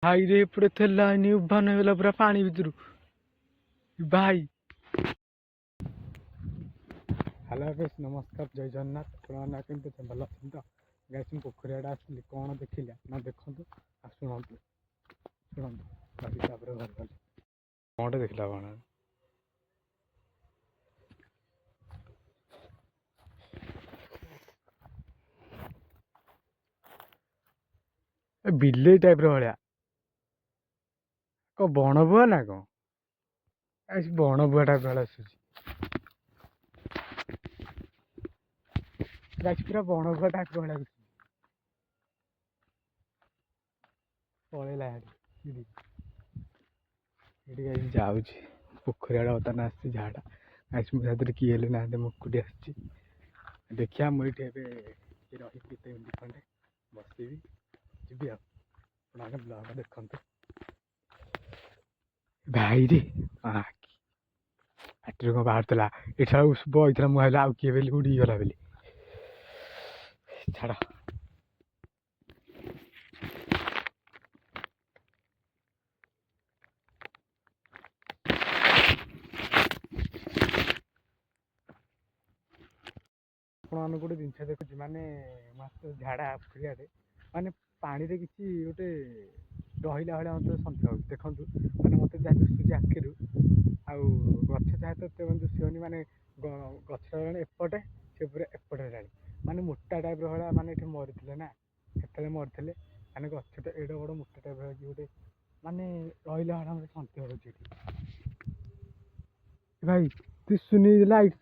ଭାଇରେ ଏପଟେ ଥିଲା ଏନି ଉଭାନ ହେଇଗଲା ପୁରା ପାଣି ଭିତରୁ ଭାଇ। ହ୍ୟାଲୋ ବେଶ ନମସ୍କାର, ଜୟ ଜଗନ୍ନାଥ। ଆପଣମାନେ କେମିତି ଅଛନ୍ତି? ଭଲ ଅଛନ୍ତି ତ? ଗାଇସ୍ ମୁଁ ପୋଖରୀ ଆଡ଼େ ଆସିଥିଲି, କ'ଣ ଦେଖିଲା ନା ଦେଖନ୍ତୁ ଆଉ ଶୁଣନ୍ତୁ ତାପରେ ଘର ଗଲି କ'ଣଟେ ଦେଖିଲା କ'ଣ ଏ ବିଲେଇ ଟାଇପର ଭଳିଆ କ'ଣ ବଣ ବୁଆ ନା କ'ଣ? ବଣ ବୁଆ ଟାଇପ ଭଳିଆ ଆସୁଛି ଗାଇସ୍, ପୁରା ବଣ ବୁଆ ଟାଇପ ଭଳିଆ ଆସୁଛି। ପଳେଇଲା ଏଠି ଗାଇସ୍ ଯାଉଛି ପୋଖରୀ ଆଡ଼େ ବର୍ତ୍ତମାନ ଆସିଛି ଝାଡ଼ା। ଗାଇସ୍ ମୋ ସାଥିରେ କିଏ ହେଲେ ନାହାନ୍ତି, ମୁଁ ଏକୁଟିଆ ଆସିଛି। ଦେଖିବା ମୁଁ ଏଇଠି ଏବେ ରହିବି କେତେ ମିନିଟ୍ ଖଣ୍ଡେ ବସିବି, ଯିବି ଆଉ। ଆପଣମାନେ ବ୍ଲଗ ଦେଖନ୍ତୁ ଭାଇରେ। ପାଟିରୁ କ'ଣ ବାହାରୁଥିଲା, ଏଠି ଆଉ ବଇଥିଲା, ମୁଁ ଭାବିଲି ଆଉ କିଏ ବେଲି ଉଡ଼ିଗଲା ବୋଲି। ଛାଡ଼। ଆପଣମାନଙ୍କୁ ଗୋଟେ ଜିନିଷ ଦେଖୁଛି, ମାନେ ମାଛ ଝାଡ଼ା ପୋଖରୀଆଡ଼େ ମାନେ ପାଣିରେ କିଛି ଗୋଟେ ରହିଲା ଭଳିଆ ମୋତେ ସନ୍ଦେହ ହେଉଛି। ଦେଖନ୍ତୁ ମାନେ ମୋତେ ଯାହା ଦିଶୁଛି ଆଖିରୁ, ଆଉ ଗଛ ଯାହା ତ ଏତେ ଦିଶିବନି, ମାନେ ଗଛ ଜଣେ ଏପଟେ ସେ ପୁରା ଏପଟେ ହେଲାଣି, ମାନେ ମୋଟା ଟାଇପ୍ର ଭଳିଆ। ମାନେ ଏଠି ମରିଥିଲେ ନା, କେତେବେଳେ ମରିଥିଲେ, ମାନେ ଗଛଟା ଏଡ଼େ ବଡ଼ ମୋଟା ଟାଇପ୍ର ହେଇକି ଗୋଟେ ମାନେ ରହିଲା ଭଳିଆ ମୋତେ ସନ୍ଦେହ ହେଉଛି ଏଠି। ଭାଇ ଦିଶୁନି ଲାଇଟ୍,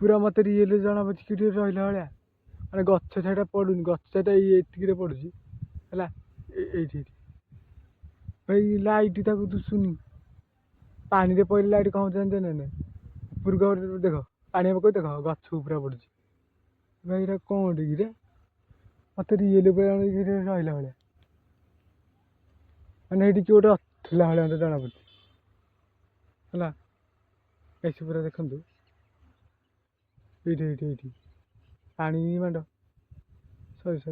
ପୁରା ମତେ ରିଏଲ ଜଣା ପଡୁଛି କି ଟିକେ ରହିଲା ଭଳିଆ। ମାନେ ଗଛ ଛାଇଟା ପଡୁନି, ଗଛ ଛାଇଟା ଏତିକିରେ ପଡୁଛି ହେଲା, ଏଇଠି ଭାଇ ଲାଇଟ୍ ତାକୁ ଦିଶୁନି। ପାଣିରେ ପଇଲେ ଲାଇଟ୍ କ'ଣ ଜାଣିଛ ନା ନାଇଁ? ଉପରକୁ ଦେଖ, ପାଣି ପକେଇ ଦେଖ, ଗଛ ପୁରା ପଡୁଛି। ଭାଇ ଏଇଟା କ'ଣ ଟିକିରେ ମତେ ରିଏଲ ପୁରା ରହିଲା ଭଳିଆ, ମାନେ ଏଇଠି କିଏ ଗୋଟେ ଥିଲା ଭଳିଆ ମତେ ଜଣା ପଡୁଛି ହେଲା। ଏସି ପୁରା ଦେଖନ୍ତୁ, ଏଇଠି ପାଣି ମାଡ଼, ଏଇଠି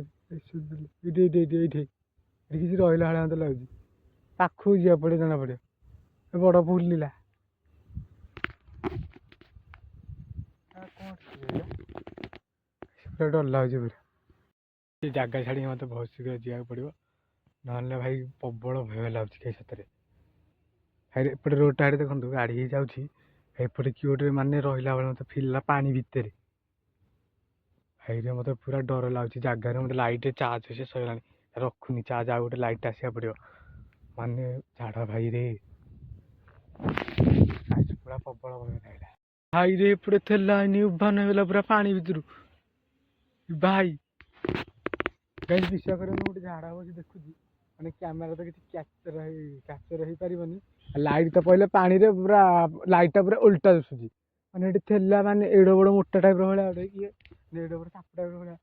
କିଛି ରହିଲା ଭଳିଆ ମତେ ଲାଗୁଛି। ପାଖକୁ ଯିବାକୁ ପଡ଼ିବ, ଜଣା ପଡ଼ିବ। ଏ ବଡ଼ ବୁଲିଲା ପୁରା ଡର ଲାଗୁଛି ପୁରା। ସେ ଜାଗା ଛାଡ଼ିକି ମତେ ବହୁତ ଶୀଘ୍ର ଯିବାକୁ ପଡ଼ିବ, ନହେଲେ ଭାଇ ପ୍ରବଳ ଭୟ ଲାଗୁଛି କାହିଁ ସତରେ। ଭାଇ ଏପଟେ ରୋଡ଼ଟା ଆଡ଼େ ଦେଖନ୍ତୁ, ଗାଡ଼ି ହେଇ ଯାଉଛି, ଏପଟେ କିଏ ଗୋଟେ ମାନେ ରହିଲା ବେଳେ ମତେ ଫିଲ୍ ହେଲା ପାଣି ଭିତରେ। ଭାଇରେ ମତେ ପୁରା ଡର ଲାଗୁଛି ଜାଗାରେ। ମତେ ଲାଇଟ୍ ଚାର୍ଜ ଶେଷ ହେଇଗଲାଣି, ରଖୁନି ଚାର୍ଜ, ଆଉ ଗୋଟେ ଲାଇଟ୍ ଆସିବାକୁ ପଡ଼ିବ। ମାନେ ଝାଡ଼ ଭାଇରେ, ପୁରା ପ୍ରବଳ ଭୟ ଲାଗିଲା। ଭାଇରେ ଏପଟେ ଥିଲା ଏନି ଉଭାନ ହେଇଗଲା ପୁରା ପାଣି ଭିତରୁ ଭାଇ। ଗାଇସ୍ ବିଶ୍ୱାସ କରିବେନି, ମୁଁ ଗୋଟେ ଝାଡ଼ା ବସି ଦେଖୁଛି, ମାନେ କ୍ୟାମେରା ତ କିଛି କ୍ୟାପଚର ହେଇପାରିବନି, ଲାଇଟ୍ ତ ପଇଲେ ପାଣିରେ ପୁରା ଲାଇଟ୍ଟା ପୁରା ଓଲଟା ଦିଶୁଛି। ମାନେ ଏଠି ଥିଲା ମାନେ ଏଡେ ବଡ଼ ମୋଟା ଟାଇପ୍ର ଭଳିଆ ଗୋଟେ କିଏ, ଏଡେ ବଡ଼ ସାପ ଟାଇପ୍ର ଭଳିଆ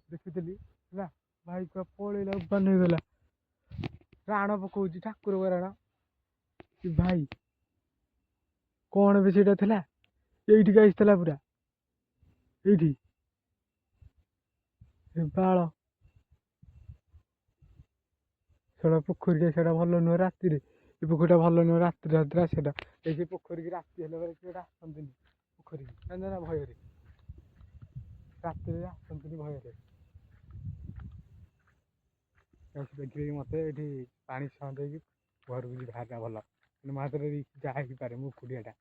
ଦେଖୁଥିଲି ହେଲା। ଭାଇ କୁଆ ପଳେଇଲା, ଉଭାନ ହେଇଗଲା। ରାଣ ପକଉଛି, ଠାକୁର ରାଣ। ଭାଇ କ'ଣ ବି ସେଇଟା ଥିଲା, ଏଇଠିକି ଆସିଥିଲା ପୁରା, ଏଇଠି ବାଳ। ସେଟା ପୋଖରୀଟା, ସେଇଟା ଭଲ ନୁହେଁ ରାତିରେ। ଏ ପୋଖରୀଟା ଭଲ ନୁହେଁ ରାତିରେ ସେଇଟା। ଏଇ ପୋଖରୀକି ରାତି ହେଲେ ସେଇଟା ଆସନ୍ତିନି ପୋଖରୀକି, ଜାଣିଛ ନା, ଭୟରେ ରାତିରେ ଆସନ୍ତିନି ଭୟରେ। ଦେଖିକି ମତେ ଏଠି ପାଣି ଛଅ ଦେଇକି ଘରକୁ ବାହାରିଲା ଭଲ, କିନ୍ତୁ ମୋ ହାତରେ ଯାହା ହେଇପାରେ, ମୁଁ ଏକୁଟିଆଟା।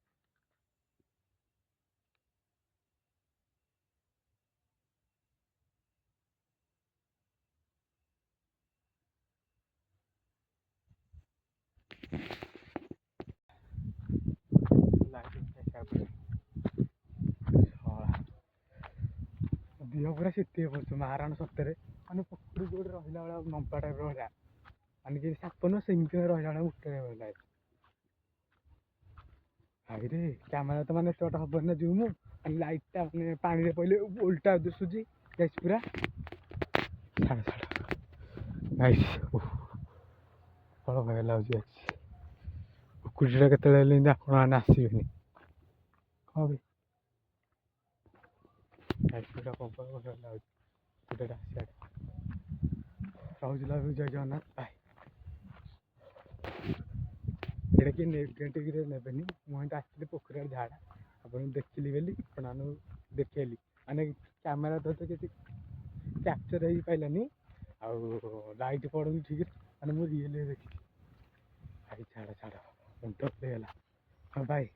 ଦେହ ପୁରା ଶୀତେଇ ପଡୁଛି ମାରାଣ ସତରେ। ମାନେ ପୋଖରୀ ଗୋଟେ ରହିଲା ଭଳିଆ ନମ୍ବା ଟାଇପ୍ର ଭଳିଆ, ମାନେ କିଛି ସାପ ନୁହଁ, ସେମିତି ରହିଲା ଭଳିଆ ଉଠେ ରହିଲା। ଭାଇରେ କ୍ୟାମେରା ତ ମାନେ ଏତେ ବାଟ ହବନି ନା ଜୁମ୍, ଲାଇଟ୍ଟା ମାନେ ପାଣିରେ ପଇଲେ ଓଲଟା ଦିଶୁଛି ପୁରା। ନାଇସ୍, ବଡ଼ ଭୟ ଲାଗୁଛି। ପୋଖରୀଟା କେତେବେଳେ ହେଲେ ଏମିତି ଆପଣମାନେ ଆସିବେନି, କ'ଣ ବି ପୁରା ପ୍ରବଳ ଭୟ ଲାଗୁଛି। ରହୁଛି ଜୟ ଜଗନ୍ନାଥ ବାଏ। ଏଇଟା କିଏ ନେଗେଟିଭରେ ନେବେନି, ମୁଁ ଏଇଟା ଆସିଥିଲି ପୋଖରୀ ଆଡ଼େ ଝାଡ଼ା, ଆପଣଙ୍କୁ ଦେଖିଲି ବୋଲି ଆପଣମାନଙ୍କୁ ଦେଖେଇଲି। ମାନେ କ୍ୟାମେରା ତ କିଛି କ୍ୟାପଚର ହେଇକି ପାଇଲାନି, ଆଉ ଲାଇଟ୍ ପଡ଼ୁନି ଠିକ୍, ମାନେ ମୁଁ ରିଏଲରେ ଦେଖିଛି। ଭାଇ ଛାଡ଼ ମୁଣ୍ଡ ହେଇଗଲା। ହଁ ବାଏ।